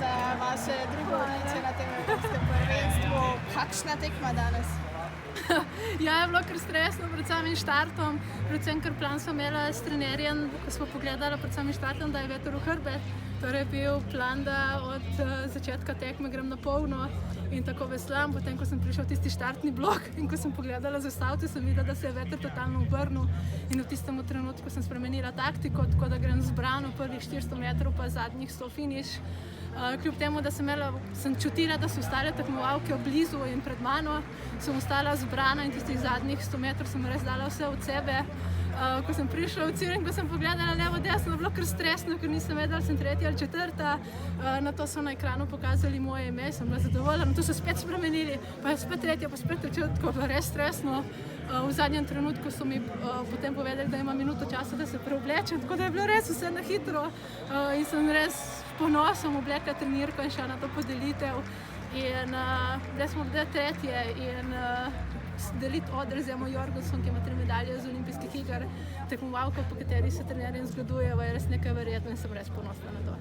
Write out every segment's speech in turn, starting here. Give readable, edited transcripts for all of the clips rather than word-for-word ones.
za vaše drugo odličje na tem evropskem prvenstvu. Kakšna tekma danes? Ja, je bilo kar stresno pred samim štartom, predvsem ker plan smo imeli s trenerjem, ko smo pogledali pred samim štartom, da je veter v hrbet. Torej je bil plan, da od začetka tekme grem na polno in tako veslam. Potem, ko sem prišel v tisti štartni blok in ko sem pogledala zastavce, sem videla, da se je veter totalno obrnil in v tistem trenutku sem spremenila taktiko, tako da grem zbrano prvih 400 metrov pa zadnjih 100 finiš. Kljub temu, da sem čutila, da so ostale tekmovalke blizu in pred mano, sem ostala zbrana in tistih zadnjih 100 metrov sem res dala vse od sebe. Ko sem prišla v cilj in ko sem pogledala levo desno, je bilo kar stresno, ker nisem vedela, ali sem tretja ali četrta. Nato so na ekranu pokazali moje ime, sem bila zadovoljna, nato so spet spremenili, pa je spet tretja, pa spet četrta, bilo res stresno. V zadnjem trenutku so mi potem povedali, da ima minuto časa, da se preoblečem, tako da je bilo res vse na hitro in sem res ponosom oblekla trenirko in šla na to podelitev. In zdaj smo bile tretje in deliti oder z Emo Jorgenson, ki ima 3 medalje z olimpijskih iger, tekmovalko, po kateri se trenerjem zgledujejo, je res nekaj verjetno in sem res ponosna na to.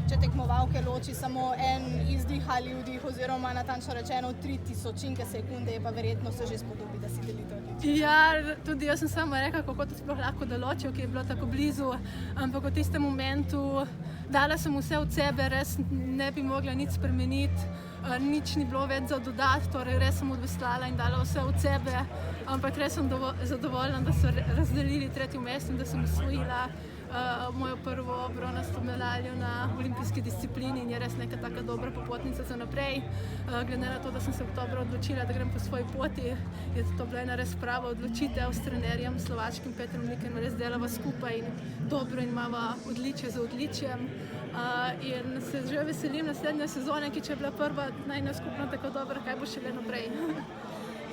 Če tekmovalke loči samo en izdih ali vdih, oziroma natančno rečeno 3000 sekunde, je pa verjetno se že spodobi, da si delite odličje. Ja, tudi jaz sem sama rekla, kako to sploh lahko da ločijo, ki je bilo tako blizu, ampak v tistem momentu dala sem vse od sebe, res ne bi mogla nič spremeniti, nič ni bilo več za dodati, torej res sem odveslala in dala vse od sebe, ampak res sem zadovoljna, da so razdelili tretjo mesto in da sem osvojila mojo prvo bronasto medaljo na olimpijski disciplini in je res neka taka dobra popotnica za naprej. Glede na to, da sem se oktobra odločila, da grem po svoji poti, je to bila ena res prava odločitev s trenerjem slovačkim Petrom Likem, res delava skupaj in dobro in imava odličje za odličjem. In se že veselim naslednje sezone, ki če je bila prva najna skupno tako dobra, kaj bo šele naprej.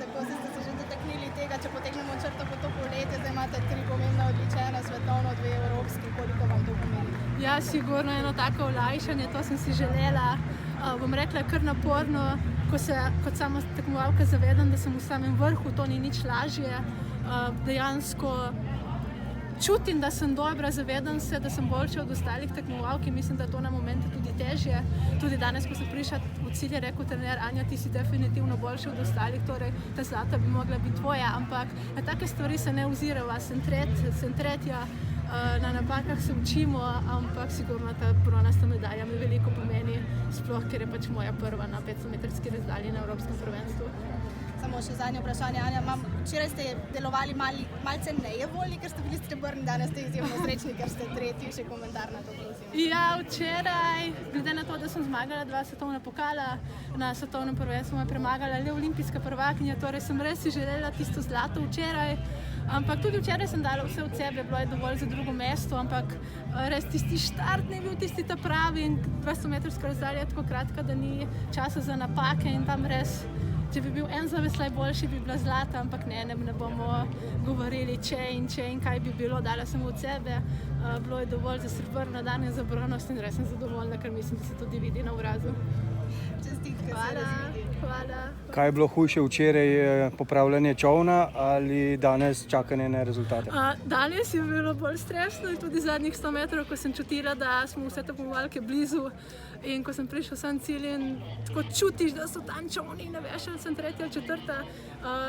Tako ste se že dotaknili tega, če potegnemo črto po to poletje, zdaj imate 3 pomembne odličja, eno svetovno, 2 evropski, koliko vam to pomeni? Ja, sigurno eno tako olajšanje, to sem si želela. Bom rekla, kar naporno, ko se kot sama tekmovalka zavedam, da sem v samem vrhu, to ni nič lažje. Dejansko čutim, da sem dobra, zavedam se, da sem boljša od ostalih tekmovalk in mislim, da to na momente tudi težje. Tudi danes, ko sem prišla v cilj, je rekel trener, Anja, ti si definitivno boljša od ostalih, torej ta zlata bi mogla biti tvoja, ampak na take stvari se ne ozirava, sem tretja, na napakah se učimo, ampak sigurno ta bronasta medalja mi veliko pomeni, sploh ker je pač moja prva na 500-metrski razdalji na evropskem prvenstvu. Samo še zadnje vprašanje, Anja, včeraj ste delovali malce nejevoljni, ker ste bili srebrni, danes ste izjemno srečni, ker ste tretji, še komentar na to prosim. Ja, včeraj, glede na to, da sem zmagala 2 svetovna pokala, na svetovnem prvenstvu me premagala le olimpijska prvakinja, torej sem res si želela tisto zlato včeraj, ampak tudi včeraj sem dala vse od sebe, bilo je dovolj za drugo mesto, ampak res tisti štart ni bil tisti ta pravi in 200-metrska razdalja je tako kratka, da ni časa za napake in tam res, če bi bil en zaveslaj boljši, bi bila zlata, ampak ne bomo govorili če in kaj bi bilo, dala sem od sebe, bilo je dovolj za srebrno, danes za bronost in res sem zadovoljna, ker mislim, da se tudi vidi na obrazu. Čestitke. Hvala. Kaj je bilo hujše včeraj, popravljanje čolna ali danes čakanje na rezultate? Danes je bilo bolj stresno in tudi zadnjih 100 metrov, ko sem čutila, da smo vse tekmovalke blizu in ko sem prišla sam cilj in tako čutiš, da so tam čolni in ne veš, ali sem tretja ali četrta.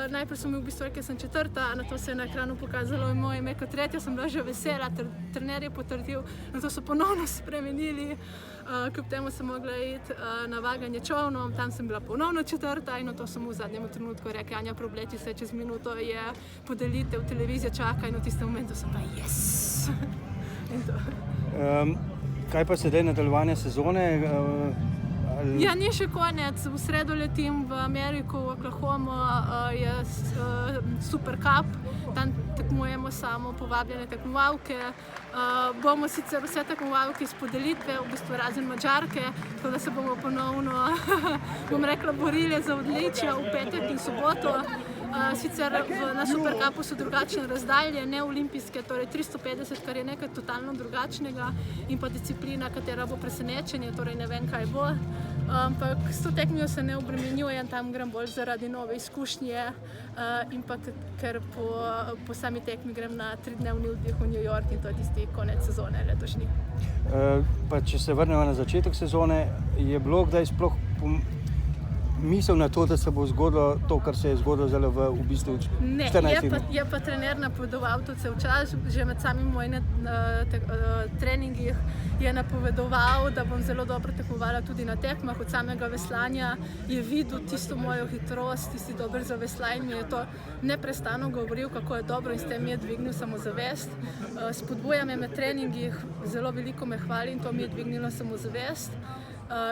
Najprej sem v bistvu rekla, da sem četrta, nato se je na ekranu pokazalo moje ime kot tretja, sem bila že vesela, trener je potrdil, nato so ponovno spremenili, kljub temu sem mogla iti na vaganje čolnom, tam sem bila ponovno četrta in nato sem v zadnjem trenutku rekla, Anja, preobleči se, čez minuto je podelitev, televizija čaka in v tistem momentu sem pa yes! In to. Kaj pa sedaj nadaljevanje sezone? Ja, ni še konec. V sredo letim v Ameriko, v Oklahomo, je Super Cup. Tam tekmujemo samo povabljene tekmovalke. Bomo sicer vse tekmovalke iz podelitve, v bistvu razen Madžarke, tako da se bomo ponovno, bom rekla, borili za odličja v petek in soboto. Sicer na Super Cupu so drugačne razdalje, ne olimpijske, torej 350, kar je nekaj totalno drugačnega in pa disciplina, katera bo presenečenje, torej ne vem, kaj bo. ampak s to tekmijo se ne obremenjujem, tam grem bolj zaradi nove izkušnje in pa ker po sami tekmi grem na 3-dnevni oddih v New York in to je tisti konec sezone letošnji. Pa če se vrnemo na začetek sezone, je bilo kdaj sploh misel na to, da se bo zgodilo to, kar se je zgodilo zdaj v bistvu 14 dni? Je pa trener napovedoval to cel čas, že med samimi mojimi treningih je napovedoval, da bom zelo dobro tekmovala tudi na tekmah. Od samega veslanja je videl tisto mojo hitrost, tisti dober za veslanje in mi je to neprestano govoril, kako je dobro in s tem mi je dvignil samozavest. Spodbuja me med treningih, zelo veliko me hvali in to mi je dvignilo samozavest.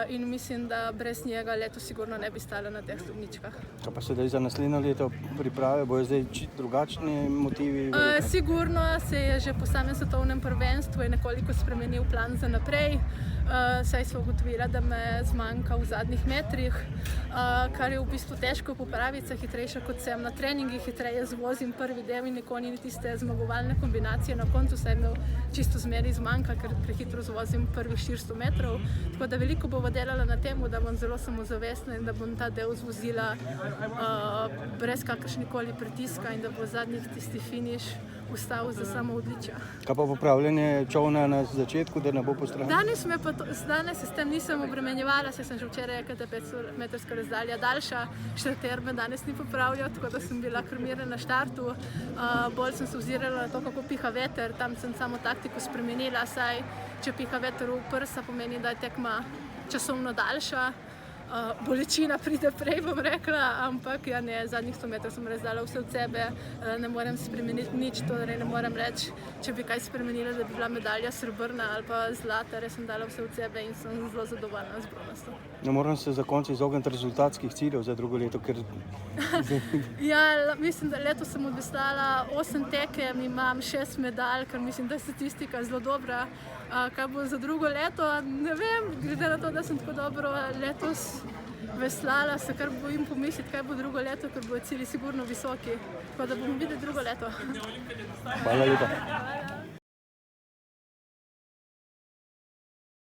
In mislim, da brez njega letos sigurno ne bi stala na teh stopničkah. Kaj pa sedaj za naslednjo leto priprave, bojo zdaj drugačni motivi? Sigurno se je že po samem svetovnem prvenstvu nekoliko spremenil plan za naprej. Saj smo ugotovili, da me zmanjka v zadnjih metrih, kar je v bistvu težko popraviti, sem hitrejša kot sem na treningih, hitreje zvozim prvi del in nikoli ni tiste zmagovalne kombinacije na koncu, saj me čisto zmeri zmanjka, ker prehitro zvozim prvih 400 metrov. Tako da veliko bova delala na tem, da bom zelo samozavestna in da bom ta del zvozila brez kakršnekoli pritiska in da bo zadnjih tisti finiš ustal za samo odličja. Kaj pa popravljanje čovna na začetku, da ne bo postrani? Danes se s tem nisem obremenjevala, saj sem že včeraj rekla, da je 500-metrska razdalja daljša, štarter me danes ni popravljal, tako da sem bila krmirana na štartu. Bolj sem se ozirala na to, kako piha veter, tam sem samo taktiko spremenila, saj če piha veter v prsa, pomeni, da je tekma časovno daljša. Bolečina pride prej, bom rekla, ampak ja ne, zadnjih 100 metrov sem res dala vse od sebe, ne morem spremeniti nič, torej ne morem reči, če bi kaj spremenila, da bi bila medalja srebrna ali pa zlata, res sem dala vse od sebe in sem zelo zadovoljna z bronasto. Ne moram se za konec izogniti rezultatskih ciljev za drugo leto, ker... Ja, mislim, da letos sem odveslala 8 tekem, imam 6 medalj, ker mislim, da je statistika zelo dobra. Kaj bo za drugo leto, ne vem, glede na to, da sem tako dobro letos veslala, se kar bojim pomisliti, kaj bo drugo leto, ker bojo cilji sigurno visoki, tako da bomo videli drugo leto. Hvala lepa.